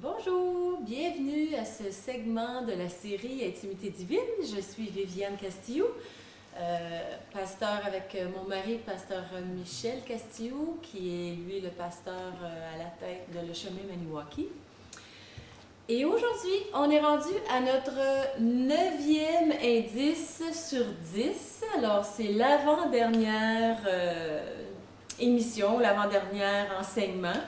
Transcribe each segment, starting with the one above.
Bonjour, bienvenue à ce segment de la série Intimité divine. Je suis Viviane Castillo, pasteur avec mon mari, pasteur Michel Castillo, qui est lui le pasteur à la tête de Le Chemin Maniwaki. Et aujourd'hui, on est rendu à notre 9e indice sur 10. Alors, c'est l'avant-dernière émission, l'avant-dernier enseignement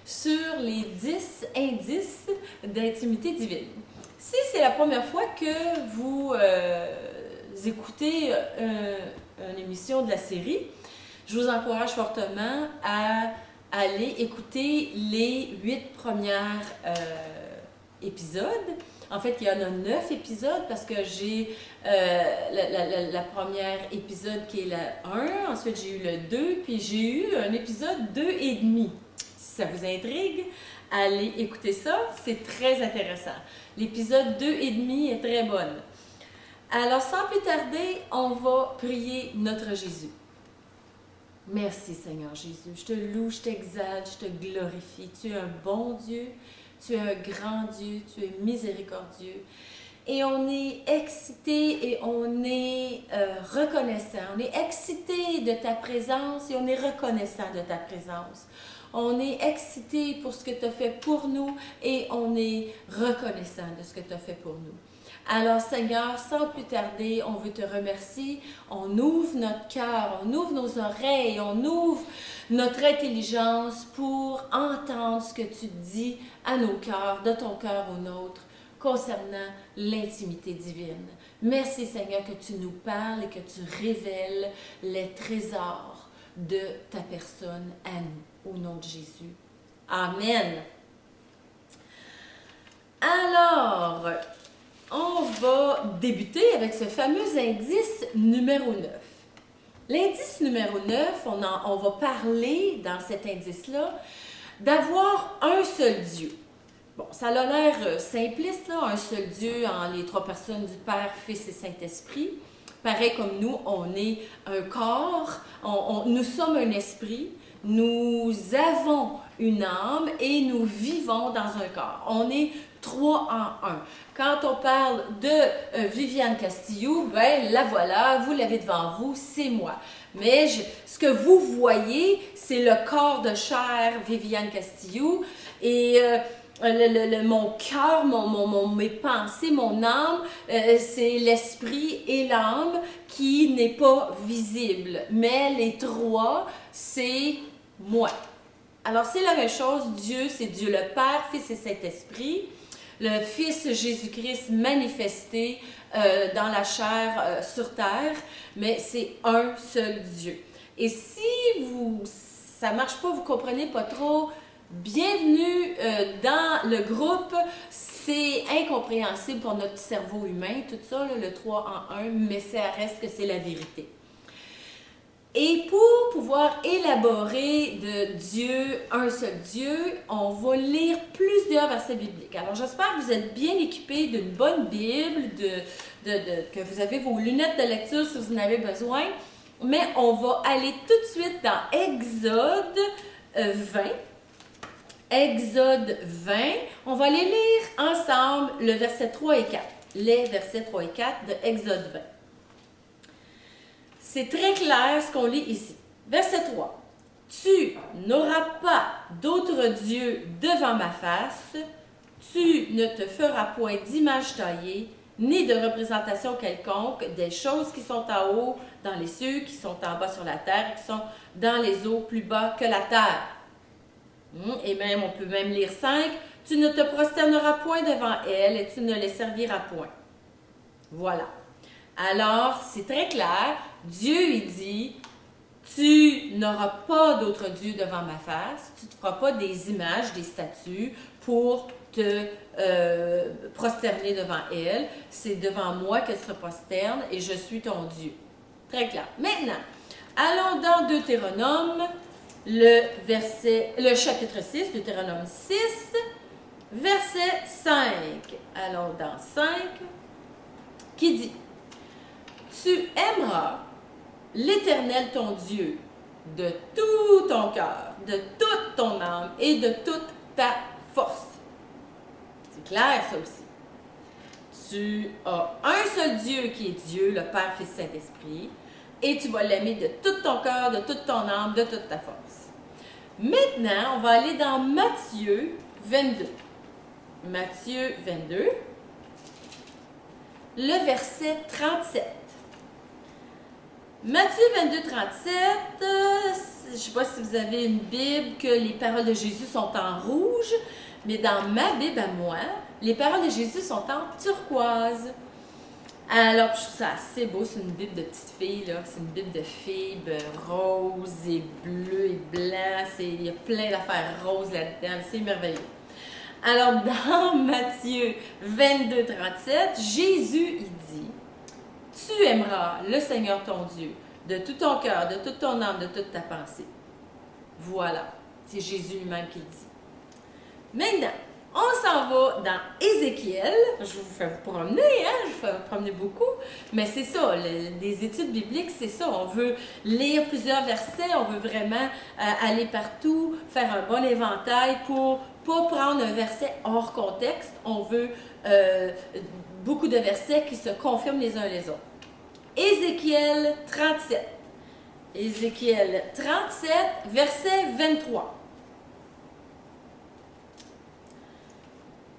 sur les 10 indices d'intimité divine. Si c'est la première fois que vous écoutez une émission de la série, je vous encourage fortement à aller écouter les 8 premières épisodes. En fait, il y en a 9 épisodes parce que j'ai la première épisode qui est la 1, ensuite j'ai eu le 2, puis j'ai eu un épisode 2 et demi. Si ça vous intrigue, allez écouter ça, c'est très intéressant. L'épisode 2 et demi est très bonne. Alors, sans plus tarder, on va prier notre Jésus. Merci Seigneur Jésus, je te loue, je t'exalte, je te glorifie. Tu es un bon Dieu, tu es un grand Dieu, tu es miséricordieux. Et on est excité et on est reconnaissant. On est excité de ta présence et on est reconnaissant de ta présence. On est excité pour ce que tu as fait pour nous et on est reconnaissant de ce que tu as fait pour nous. Alors Seigneur, sans plus tarder, on veut te remercier. On ouvre notre cœur, on ouvre nos oreilles, on ouvre notre intelligence pour entendre ce que tu dis à nos cœurs, de ton cœur au nôtre, concernant l'intimité divine. Merci Seigneur que tu nous parles et que tu révèles les trésors de ta personne à nous, au nom de Jésus. Amen. Alors, on va débuter avec ce fameux indice numéro 9. L'indice numéro 9, on va parler dans cet indice-là d'avoir un seul Dieu. Bon, ça a l'air simpliste, là, un seul Dieu en les trois personnes du Père, Fils et Saint-Esprit. Pareil comme nous, on est un corps, nous sommes un esprit, nous avons une âme et nous vivons dans un corps. On est 3 en 1. Quand on parle de Viviane Castillo, ben la voilà, vous l'avez devant vous, c'est moi. Mais ce que vous voyez, c'est le corps de chair Viviane Castillo et mon cœur, mes pensées, mon âme, c'est l'esprit et l'âme qui n'est pas visible. Mais les trois, c'est moi. Alors, c'est la même chose. Dieu, c'est Dieu le Père, Fils et Saint-Esprit. Le Fils Jésus-Christ manifesté dans la chair sur terre, mais c'est un seul Dieu. Et si ça ne marche pas, vous ne comprenez pas trop, bienvenue dans le groupe. C'est incompréhensible pour notre cerveau humain, tout ça, là, le 3 en 1, mais ça reste que c'est la vérité. Et pour pouvoir élaborer de Dieu, un seul Dieu, on va lire plusieurs versets bibliques. Alors j'espère que vous êtes bien équipés d'une bonne Bible, que vous avez vos lunettes de lecture si vous en avez besoin. Mais on va aller tout de suite dans Exode 20. Exode 20, on va aller lire ensemble le verset 3 et 4. Les versets 3 et 4 de Exode 20. C'est très clair ce qu'on lit ici. Verset 3. Tu n'auras pas d'autre Dieu devant ma face, tu ne te feras point d'image taillée, ni de représentation quelconque des choses qui sont en haut dans les cieux, qui sont en bas sur la terre, et qui sont dans les eaux plus bas que la terre. Et même, on peut même lire 5. Tu ne te prosterneras point devant elles et tu ne les serviras point. Voilà. Alors, c'est très clair. Dieu, il dit, tu n'auras pas d'autre Dieu devant ma face. Tu ne te feras pas des images, des statues pour te prosterner devant elles. C'est devant moi qu'elles se prosternent et je suis ton Dieu. Très clair. Maintenant, allons dans Deutéronome. Le chapitre 6, Deutéronome 6, verset 5. Allons dans 5, qui dit « Tu aimeras l'Éternel ton Dieu de tout ton cœur, de toute ton âme et de toute ta force. C'est clair, ça aussi. Tu as un seul Dieu qui est Dieu, le Père, Fils, Saint-Esprit, et tu vas l'aimer de tout ton cœur, de toute ton âme, de toute ta force. Maintenant, on va aller dans Matthieu 22. Matthieu 22, le verset 37. Matthieu 22, 37, je ne sais pas si vous avez une Bible que les paroles de Jésus sont en rouge, mais dans ma Bible à moi, les paroles de Jésus sont en turquoise. Alors, je trouve ça assez beau, c'est une Bible de petite fille, là. C'est une Bible de filles rose et bleu et blanc, il y a plein d'affaires roses là-dedans, c'est merveilleux. Alors, dans Matthieu 22, 37, Jésus, il dit, « Tu aimeras le Seigneur ton Dieu de tout ton cœur, de toute ton âme, de toute ta pensée. » Voilà, c'est Jésus lui-même qui le dit. Maintenant, on s'en va dans Ézéchiel. Je vous fais vous promener, je vous fais vous promener beaucoup. Mais c'est ça, des études bibliques, c'est ça. On veut lire plusieurs versets, on veut vraiment aller partout, faire un bon éventail pour pas prendre un verset hors contexte. On veut beaucoup de versets qui se confirment les uns les autres. Ézéchiel 37. Ézéchiel 37, verset 23.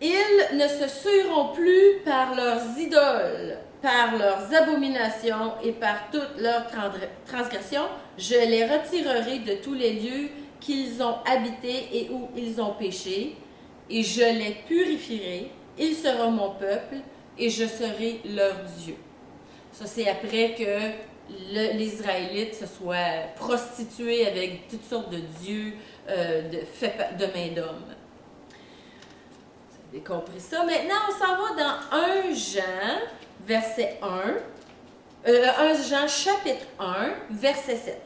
Ils ne se souilleront plus par leurs idoles, par leurs abominations et par toutes leurs transgressions. Je les retirerai de tous les lieux qu'ils ont habités et où ils ont péché, et je les purifierai. Ils seront mon peuple, et je serai leur Dieu. Ça, c'est après que les Israélites se soient prostitués avec toutes sortes de dieux faits de main d'homme. Vous avez compris ça? Maintenant, on s'en va dans 1 Jean, verset 1 Jean, chapitre 1, verset 7.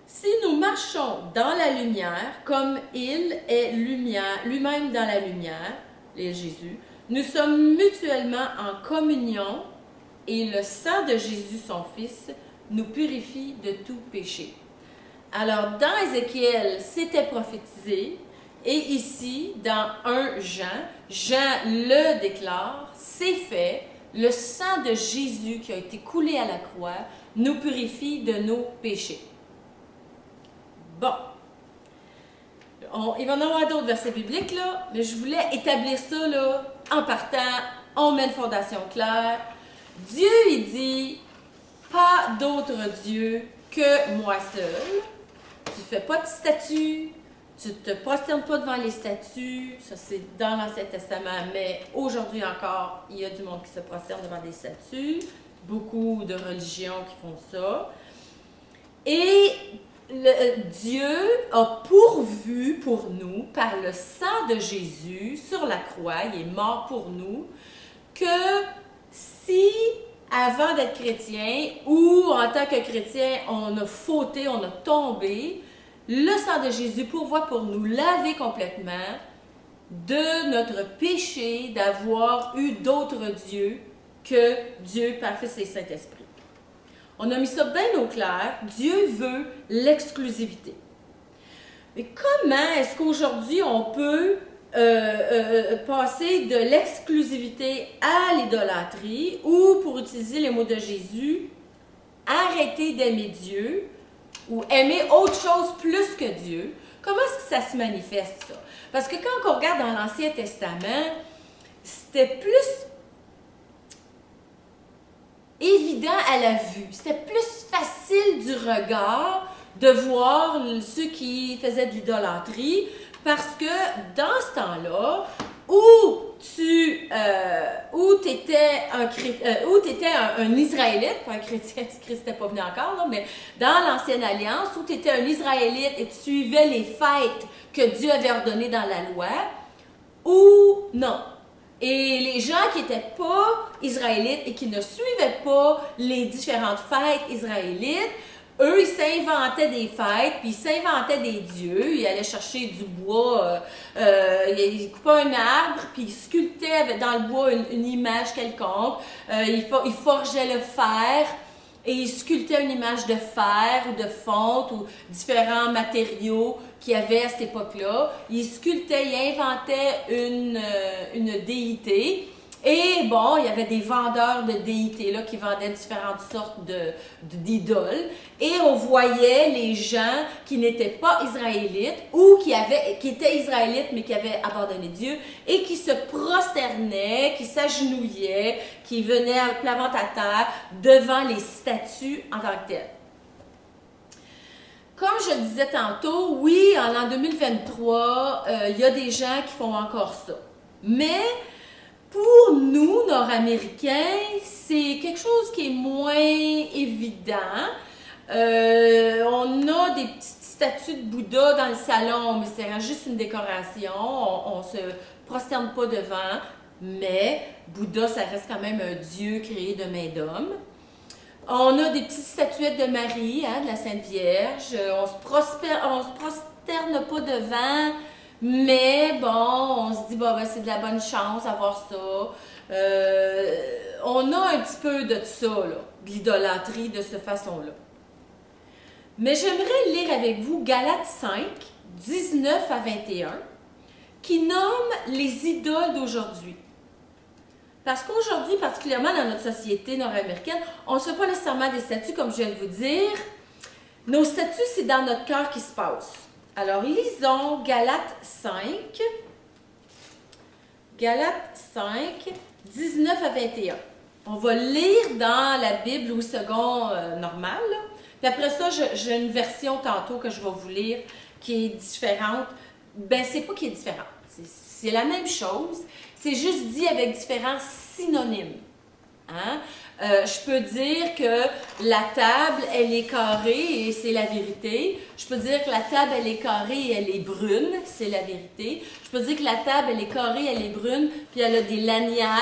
Si nous marchons dans la lumière, comme il est lumière, lui-même dans la lumière, Jésus, nous sommes mutuellement en communion et le sang de Jésus, son Fils, nous purifie de tout péché. Alors, dans Ézéchiel, c'était prophétisé, et ici, dans 1 Jean, Jean le déclare, c'est fait, le sang de Jésus qui a été coulé à la croix nous purifie de nos péchés. Bon, il va y en avoir d'autres versets bibliques, là, mais je voulais établir ça là, en partant, on met une fondation claire. Dieu, il dit, pas d'autre Dieu que moi seul. Tu ne fais pas de statue, tu ne te prosternes pas devant les statues, ça c'est dans l'Ancien Testament, mais aujourd'hui encore, il y a du monde qui se prosterne devant des statues, beaucoup de religions qui font ça. Et Dieu a pourvu pour nous, par le sang de Jésus sur la croix, il est mort pour nous, que si, avant d'être chrétien, ou en tant que chrétien, on a fauté, on a tombé, le sang de Jésus pourvoit pour nous laver complètement de notre péché d'avoir eu d'autres dieux que Dieu, Père, Fils et Saint-Esprit. On a mis ça bien au clair. Dieu veut l'exclusivité. Mais comment est-ce qu'aujourd'hui on peut passer de l'exclusivité à l'idolâtrie ou, pour utiliser les mots de Jésus, arrêter d'aimer Dieu ou aimer autre chose plus que Dieu? Comment est-ce que ça se manifeste, ça? Parce que quand on regarde dans l'Ancien Testament, c'était plus évident à la vue. C'était plus facile du regard de voir ceux qui faisaient de l'idolâtrie parce que dans ce temps-là, où tu étais un Israélite, pas un chrétien, parce que Christ n'était pas venu encore, là, mais dans l'Ancienne Alliance, où tu étais un Israélite et tu suivais les fêtes que Dieu avait ordonnées dans la loi, ou non. Et les gens qui n'étaient pas israélites et qui ne suivaient pas les différentes fêtes israélites, eux, ils s'inventaient des fêtes, puis ils s'inventaient des dieux. Ils allaient chercher du bois, ils coupaient un arbre, puis ils sculptaient dans le bois une image quelconque. Ils forgeaient le fer et il sculptait une image de fer ou de fonte ou différents matériaux qu'il y avait à cette époque-là. Il sculptait, il inventait une déité. Et bon, il y avait des vendeurs de déités là, qui vendaient différentes sortes d'idoles. Et on voyait les gens qui n'étaient pas israélites ou qui étaient israélites mais qui avaient abandonné Dieu et qui se prosternaient, qui s'agenouillaient, qui venaient à plat ventre à terre devant les statues en tant que telles. Comme je disais tantôt, oui, en l'an 2023, il y a des gens qui font encore ça. Mais pour nous, Nord-Américains, c'est quelque chose qui est moins évident. On a des petites statues de Bouddha dans le salon, mais c'est juste une décoration. On ne se prosterne pas devant, mais Bouddha, ça reste quand même un dieu créé de main d'homme. On a des petites statuettes de Marie, de la Sainte Vierge. On se prosterne pas devant. Mais bon, on se dit, ben, c'est de la bonne chance d'avoir ça. On a un petit peu de ça, là, de l'idolâtrie de cette façon-là. Mais j'aimerais lire avec vous Galates 5, 19 à 21, qui nomme les idoles d'aujourd'hui. Parce qu'aujourd'hui, particulièrement dans notre société nord-américaine, on ne se fait pas nécessairement des statues, comme je viens de vous dire. Nos statues, c'est dans notre cœur qui se passe. Alors, lisons Galates 5, 19 à 21. On va lire dans la Bible Louis II normale. Puis après ça, j'ai une version tantôt que je vais vous lire qui est différente. Ben, c'est pas qui est différente. C'est la même chose. C'est juste dit avec différents synonymes. Hein? Je peux dire que la table, elle est carrée et c'est la vérité. Je peux dire que la table, elle est carrée et elle est brune, c'est la vérité. Je peux dire que la table, elle est carrée, elle est brune, puis elle a des lanières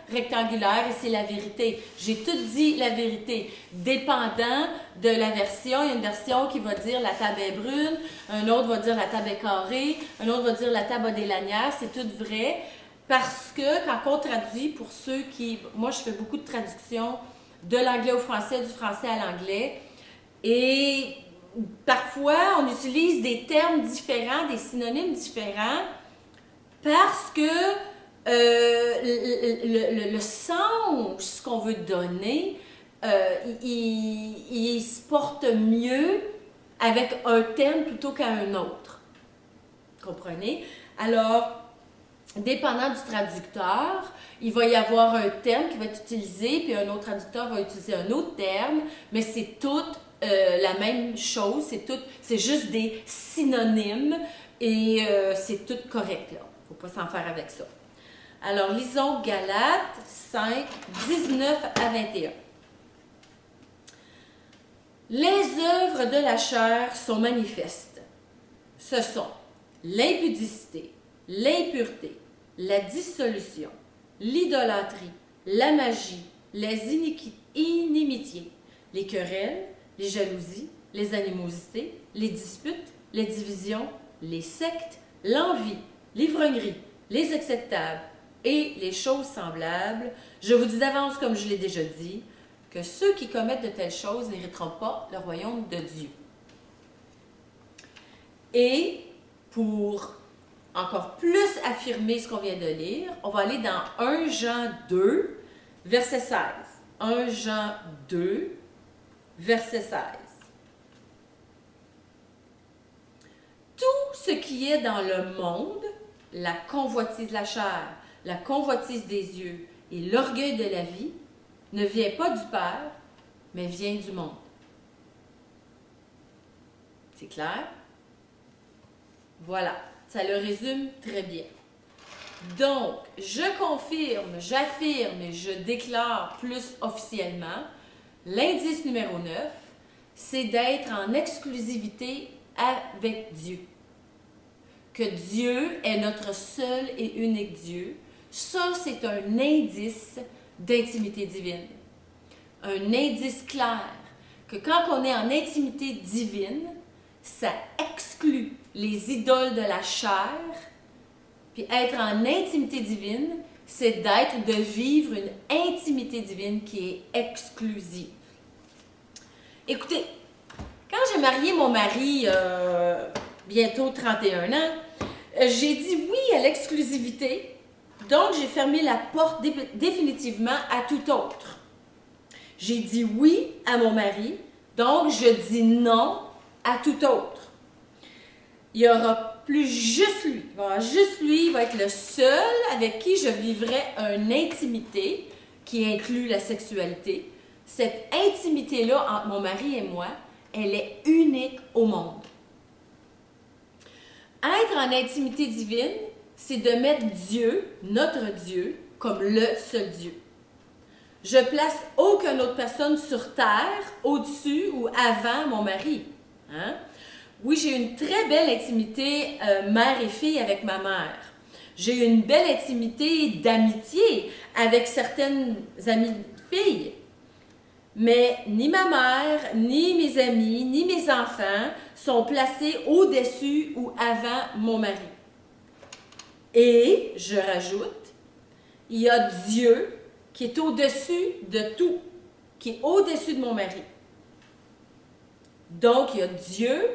rectangulaires et c'est la vérité. J'ai tout dit la vérité. Dépendant de la version, il y a une version qui va dire la table est brune, un autre va dire la table est carrée, un autre va dire la table a des lanières, c'est tout vrai. Parce que quand on traduit, pour ceux qui... Moi, je fais beaucoup de traductions de l'anglais au français, du français à l'anglais. Et parfois, on utilise des termes différents, des synonymes différents, parce que le sens qu'on veut donner, il se porte mieux avec un terme plutôt qu'à un autre. Comprenez? Alors, dépendant du traducteur, il va y avoir un terme qui va être utilisé, puis un autre traducteur va utiliser un autre terme, mais c'est tout la même chose, c'est juste des synonymes et c'est tout correct là. Il ne faut pas s'en faire avec ça. Alors, lisons Galates 5, 19 à 21. Les œuvres de la chair sont manifestes. Ce sont l'impudicité, l'impureté, la dissolution, l'idolâtrie, la magie, les inimitiés, les querelles, les jalousies, les animosités, les disputes, les divisions, les sectes, l'envie, l'ivrognerie, les acceptables et les choses semblables. Je vous dis d'avance, comme je l'ai déjà dit, que ceux qui commettent de telles choses n'hériteront pas le royaume de Dieu. Et pour encore plus affirmer ce qu'on vient de lire, on va aller dans 1 Jean 2, verset 16. 1 Jean 2, verset 16. Tout ce qui est dans le monde, la convoitise de la chair, la convoitise des yeux et l'orgueil de la vie, ne vient pas du Père, mais vient du monde. C'est clair? Voilà. Ça le résume très bien. Donc, je confirme, j'affirme et je déclare plus officiellement, l'indice numéro 9, c'est d'être en exclusivité avec Dieu. Que Dieu est notre seul et unique Dieu. Ça, c'est un indice d'intimité divine. Un indice clair que quand on est en intimité divine, ça exclut les idoles de la chair, puis être en intimité divine, c'est de vivre une intimité divine qui est exclusive. Écoutez, quand j'ai marié mon mari, bientôt 31 ans, j'ai dit oui à l'exclusivité, donc j'ai fermé la porte définitivement à tout autre. J'ai dit oui à mon mari, donc je dis non à tout autre. Il n'y aura plus juste lui. Il va y avoir juste lui, il va être le seul avec qui je vivrai une intimité qui inclut la sexualité. Cette intimité-là entre mon mari et moi, elle est unique au monde. Être en intimité divine, c'est de mettre Dieu, notre Dieu, comme le seul Dieu. Je place aucune autre personne sur terre, au-dessus ou avant mon mari. Hein? Oui, j'ai une très belle intimité mère et fille avec ma mère. J'ai une belle intimité d'amitié avec certaines amies filles. Mais ni ma mère, ni mes amis, ni mes enfants sont placés au-dessus ou avant mon mari. Et, je rajoute, il y a Dieu qui est au-dessus de tout, qui est au-dessus de mon mari. Donc, il y a Dieu,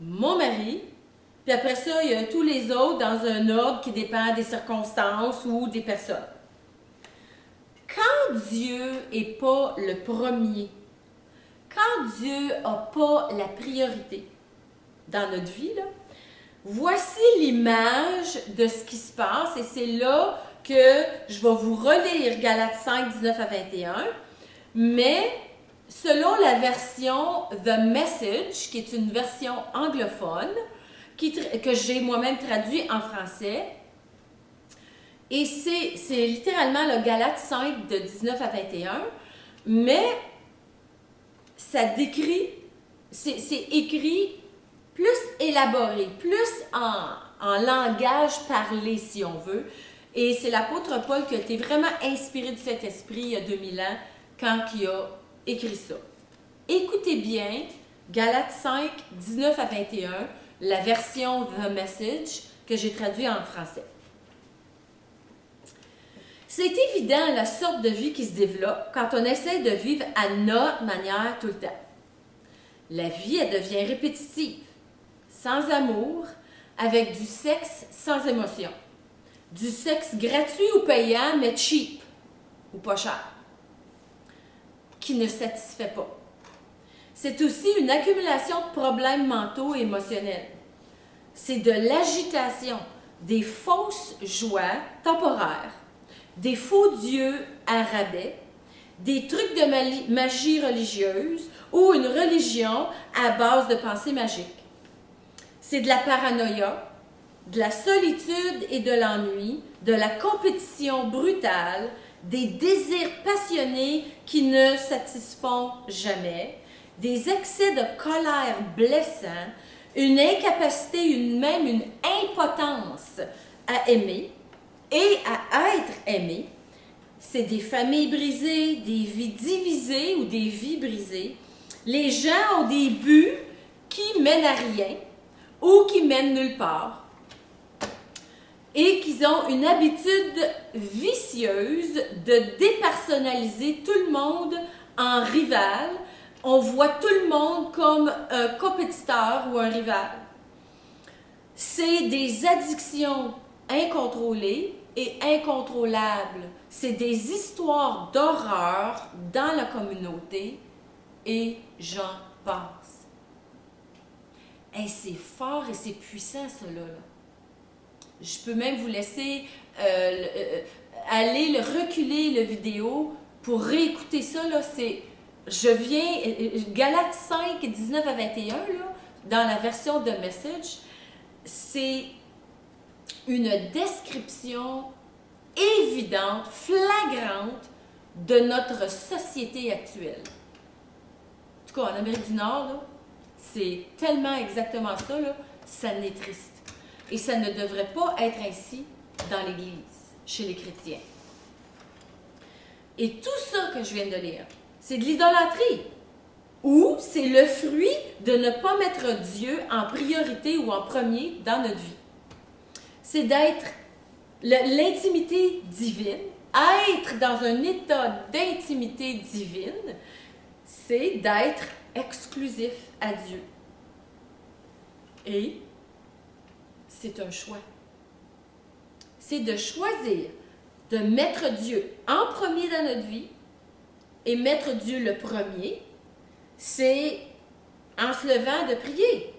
mon mari, puis après ça, il y a tous les autres dans un ordre qui dépend des circonstances ou des personnes. Quand Dieu n'est pas le premier, quand Dieu n'a pas la priorité dans notre vie, là, voici l'image de ce qui se passe et c'est là que je vais vous relire Galates 5, 19 à 21, mais selon la version The Message, qui est une version anglophone, que j'ai moi-même traduit en français, et c'est littéralement le Galates 5 de 19 à 21, mais ça décrit, c'est écrit plus élaboré, plus en langage parlé, si on veut. Et c'est l'apôtre Paul qui a été vraiment inspiré du Saint-Esprit il y a 2000 ans quand il a écrit ça. Écoutez bien, Galates 5, 19 à 21, la version The Message que j'ai traduit en français. C'est évident la sorte de vie qui se développe quand on essaie de vivre à notre manière tout le temps. La vie, elle devient répétitive, sans amour, avec du sexe sans émotion. Du sexe gratuit ou payant, mais cheap, ou pas cher, qui ne satisfait pas. C'est aussi une accumulation de problèmes mentaux et émotionnels. C'est de l'agitation, des fausses joies temporaires, des faux dieux à rabais, des trucs de magie religieuse ou une religion à base de pensées magiques. C'est de la paranoïa, de la solitude et de l'ennui, de la compétition brutale, des désirs passionnés qui ne satisfont jamais, des excès de colère blessants, une incapacité, même une impotence à aimer et à être aimé. C'est des familles brisées, des vies divisées ou des vies brisées. Les gens ont des buts qui mènent à rien ou qui mènent nulle part. Et qu'ils ont une habitude vicieuse de dépersonnaliser tout le monde en rival. On voit tout le monde comme un compétiteur ou un rival. C'est des addictions incontrôlées et incontrôlables. C'est des histoires d'horreur dans la communauté et j'en passe. Et c'est fort et c'est puissant, cela. Je peux même vous laisser aller reculer la vidéo pour réécouter ça. Là, Galates 5, 19 à 21, là, dans la version de Message, c'est une description évidente, flagrante de notre société actuelle. En tout cas, en Amérique du Nord, là, c'est tellement exactement ça, là, ça n'est triste. Et ça ne devrait pas être ainsi dans l'Église, chez les chrétiens. Et tout ça que je viens de lire, c'est de l'idolâtrie. Ou c'est le fruit de ne pas mettre Dieu en priorité ou en premier dans notre vie. C'est d'être l'intimité divine, être dans un état d'intimité divine, c'est d'être exclusif à Dieu. Et c'est un choix. C'est de choisir de mettre Dieu en premier dans notre vie. Et mettre Dieu le premier, c'est en se levant de prier,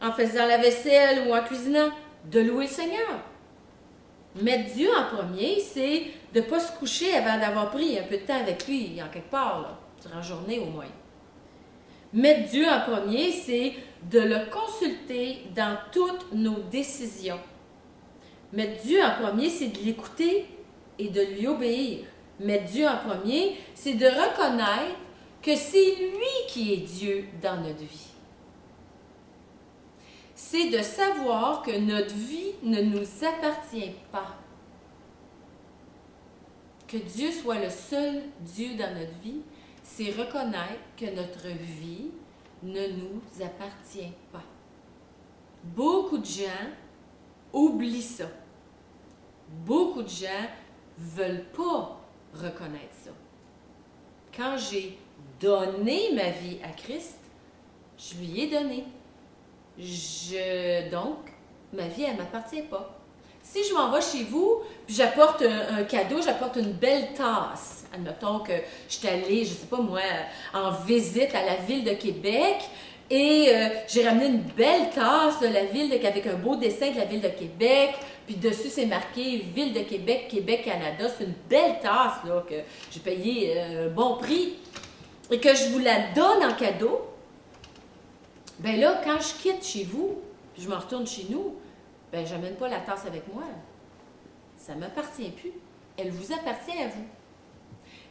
en faisant la vaisselle ou en cuisinant, de louer le Seigneur. Mettre Dieu en premier, c'est de ne pas se coucher avant d'avoir pris un peu de temps avec lui, en quelque part, là, durant la journée au moins. Mettre Dieu en premier, c'est de le consulter dans toutes nos décisions. Mettre Dieu en premier, c'est de l'écouter et de lui obéir. Mettre Dieu en premier, c'est de reconnaître que c'est lui qui est Dieu dans notre vie. C'est de savoir que notre vie ne nous appartient pas. Que Dieu soit le seul Dieu dans notre vie, c'est reconnaître que notre vie ne nous appartient pas. Beaucoup de gens oublient ça. Beaucoup de gens ne veulent pas reconnaître ça. Quand j'ai donné ma vie à Christ, je lui ai donné. Donc, ma vie, elle ne m'appartient pas. Si je m'en vais chez vous, puis j'apporte un cadeau, j'apporte une belle tasse. Admettons que je suis allée, je ne sais pas moi, en visite à la ville de Québec et j'ai ramené une belle tasse de la ville de Québec, avec un beau dessin de la ville de Québec, puis dessus c'est marqué Ville de Québec, Québec, Canada. C'est une belle tasse là, que j'ai payé un bon prix et que je vous la donne en cadeau. Bien là, quand je quitte chez vous, puis je me retourne chez nous, bien, je n'amène pas la tasse avec moi. Ça ne m'appartient plus. Elle vous appartient à vous.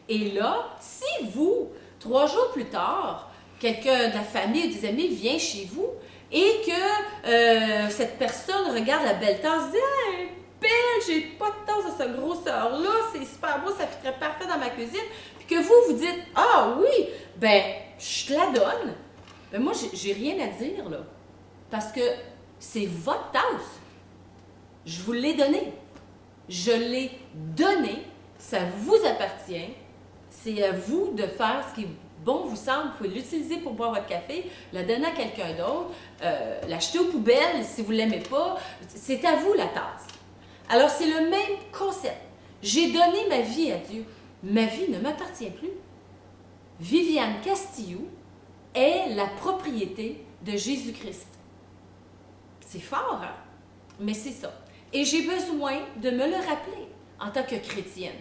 Et là, si vous, 3 jours plus tard, quelqu'un de la famille ou des amis vient chez vous et que cette personne regarde la belle tasse et dit « Hey, belle, j'ai pas de tasse de ce grosseur-là, c'est super beau, ça fitterait parfait dans ma cuisine. » Puis que vous dites « Ah oui, ben je te la donne. » Ben moi, j'ai rien à dire, là. Parce que c'est votre tasse. Je vous l'ai donnée. Je l'ai donnée. Ça vous appartient. C'est à vous de faire ce qui bon vous semble. Vous pouvez l'utiliser pour boire votre café, la donner à quelqu'un d'autre, l'acheter aux poubelles si vous ne l'aimez pas. C'est à vous la tasse. Alors, c'est le même concept. J'ai donné ma vie à Dieu. Ma vie ne m'appartient plus. Viviane Castillou est la propriété de Jésus-Christ. C'est fort, hein? Mais c'est ça. Et j'ai besoin de me le rappeler en tant que chrétienne,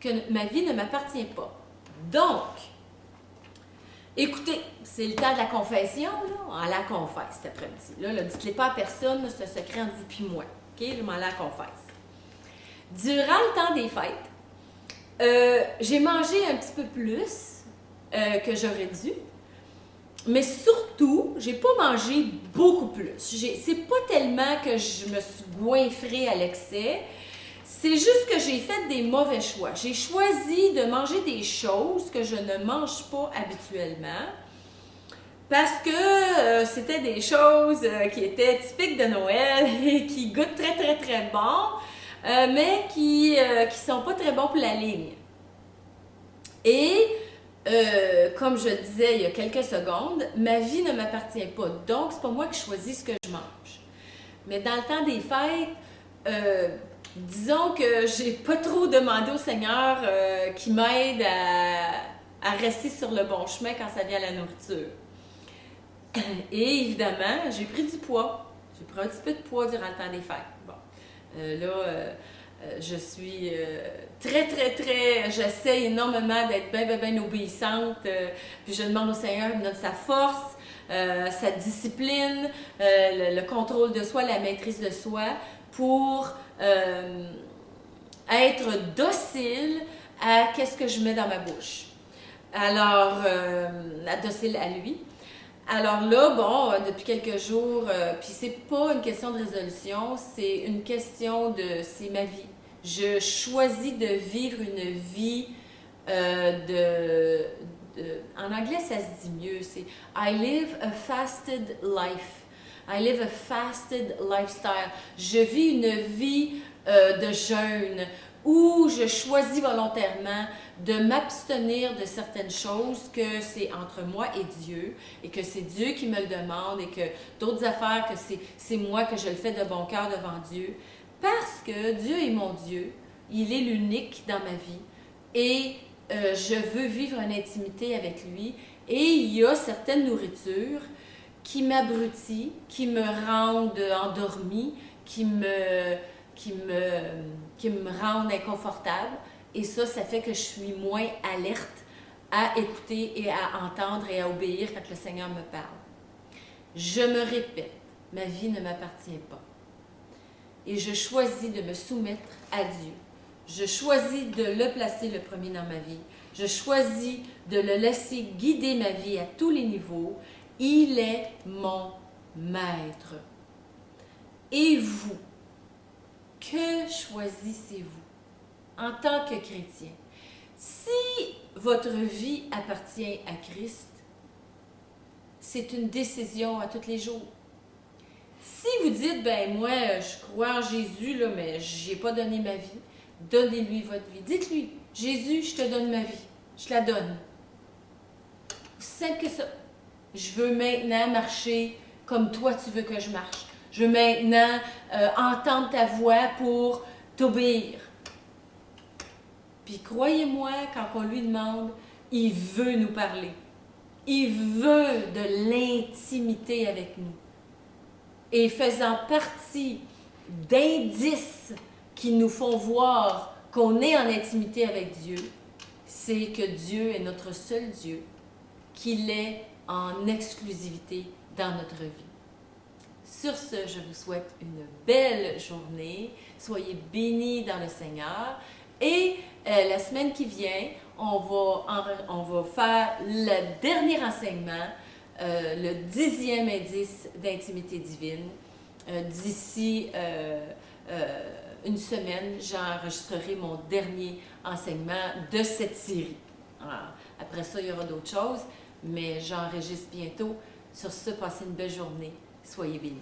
que ma vie ne m'appartient pas. Donc, écoutez, c'est le temps de la confession, là. On la confesse cet après-midi. Là, dites-le pas à personne, c'est un secret entre vous et moi. OK? Je m'en la confesse. Durant le temps des fêtes, j'ai mangé un petit peu plus que j'aurais dû. Mais surtout, j'ai pas mangé beaucoup plus. C'est pas tellement que je me suis goinfrée à l'excès. C'est juste que j'ai fait des mauvais choix. J'ai choisi de manger des choses que je ne mange pas habituellement parce que c'était des choses qui étaient typiques de Noël et qui goûtent très, très, très bon, mais qui sont pas très bons pour la ligne. Et comme je disais il y a quelques secondes, ma vie ne m'appartient pas. Donc, c'est pas moi qui choisis ce que je mange. Mais dans le temps des fêtes, disons que j'ai pas trop demandé au Seigneur qui m'aide à rester sur le bon chemin quand ça vient à la nourriture. Et évidemment, j'ai pris du poids. J'ai pris un petit peu de poids durant le temps des fêtes. Bon, je suis très, très, très... J'essaie énormément d'être bien obéissante. Puis je demande au Seigneur, il me donne sa force, sa discipline, le contrôle de soi, la maîtrise de soi pour être docile à qu'est-ce que je mets dans ma bouche. Alors, docile à lui. Alors là, bon, depuis quelques jours, puis c'est pas une question de résolution, c'est une question c'est ma vie. Je choisis de vivre une vie en anglais, ça se dit mieux, c'est I live a fasted life. I live a fasted lifestyle. Je vis une vie de jeûne où je choisis volontairement de m'abstenir de certaines choses que c'est entre moi et Dieu, et que c'est Dieu qui me le demande, et que d'autres affaires que c'est moi que je le fais de bon cœur devant Dieu, parce que Dieu est mon Dieu, il est l'unique dans ma vie, et je veux vivre une intimité avec lui, et il y a certaines nourritures qui m'abrutissent, qui me rendent endormie, qui me rendent inconfortable. Et ça fait que je suis moins alerte à écouter et à entendre et à obéir quand le Seigneur me parle. Je me répète, ma vie ne m'appartient pas. Et je choisis de me soumettre à Dieu. Je choisis de le placer le premier dans ma vie. Je choisis de le laisser guider ma vie à tous les niveaux. Il est mon maître. Et vous, que choisissez-vous en tant que chrétien? Si votre vie appartient à Christ, c'est une décision à tous les jours. Si vous dites, ben moi, je crois en Jésus, là, mais je n'ai pas donné ma vie, donnez-lui votre vie. Dites-lui, Jésus, je te donne ma vie. Je la donne. Aussi simple que ça. Je veux maintenant marcher comme toi tu veux que je marche. Je veux maintenant entendre ta voix pour t'obéir. Puis croyez-moi, quand on lui demande, il veut nous parler. Il veut de l'intimité avec nous. Et faisant partie d'indices qui nous font voir qu'on est en intimité avec Dieu, c'est que Dieu est notre seul Dieu, qu'il est en exclusivité dans notre vie. Sur ce, je vous souhaite une belle journée. Soyez bénis dans le Seigneur. Et la semaine qui vient, on va faire le dernier enseignement, le 10e indice d'intimité divine. D'ici une semaine, j'enregistrerai mon dernier enseignement de cette série. Alors, après ça, il y aura d'autres choses, mais j'enregistre bientôt. Sur ce, passez une belle journée. Soyez bénis.